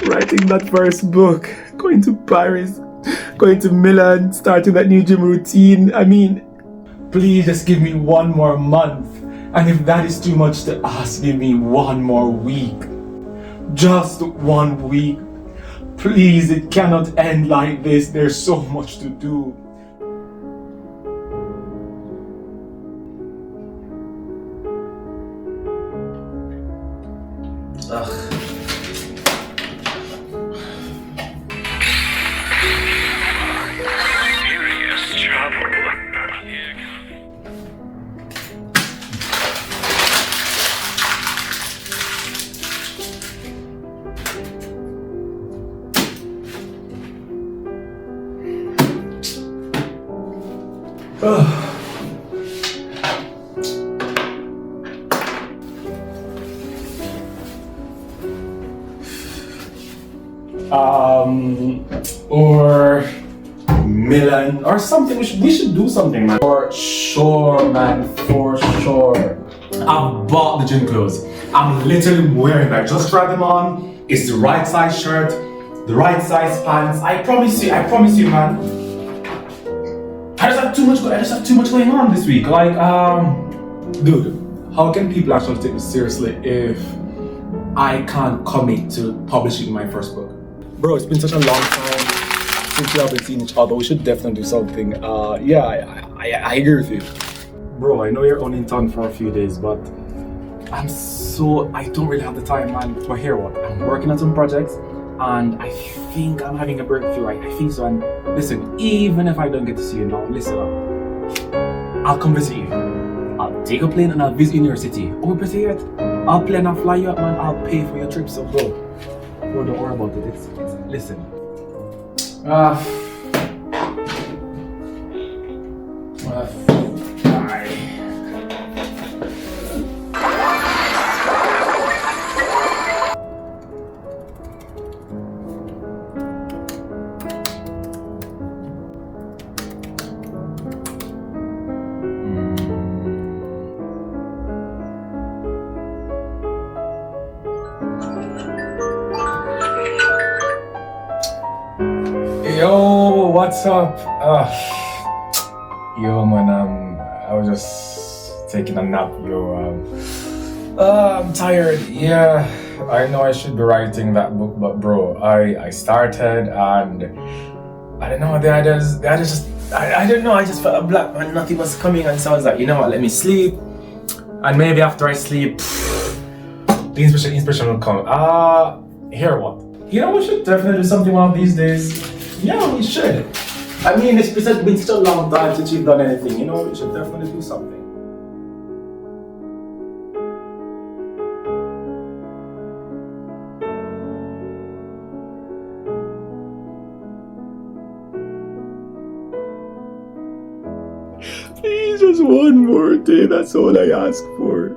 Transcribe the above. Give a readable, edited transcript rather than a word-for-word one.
Writing that first book, going to Paris, going to Milan, starting that new gym routine. I mean, please just give me one more month. And if that is too much to ask, give me one more week. Just 1 week. Please, it cannot end like this. There's so much to do. Ugh. Serious trouble. Or Milan or something. We should do something, man. For sure, man. For sure. I bought the gym clothes. I'm literally wearing that. Just try them on. It's the right size shirt, the right size pants. I promise you, man. I just have too much going on this week. Like, dude, how can people actually take me seriously if I can't commit to publishing my first book? Bro, it's been such a long time since we haven't seen each other. We should definitely do something. Yeah, I agree with you. Bro, I know you're only in town for a few days, but I don't really have the time, man. But hear what? I'm working on some projects and I think I'm having a breakthrough. I think so. And listen, even if I don't get to see you now, listen up. I'll come visit you. I'll take a plane and I'll visit you in your city. Oh, pretty yet? I'll plan and fly you up, man. I'll pay for your trip, so bro, don't worry about it. It's listen. Yo, what's up? Yo, man, I was just taking a nap, I'm tired. Yeah, I know I should be writing that book, but bro, I started and I don't know, I don't know, I just felt a black man, nothing was coming, and so I was like, you know what, let me sleep, and maybe after I sleep, the inspiration will come. Hear what? You know, we should definitely do something one of these days. Yeah, we should. I mean, it's been such a long time since you've done anything, you know, we should definitely do something. Please, just one more day, that's all I ask for.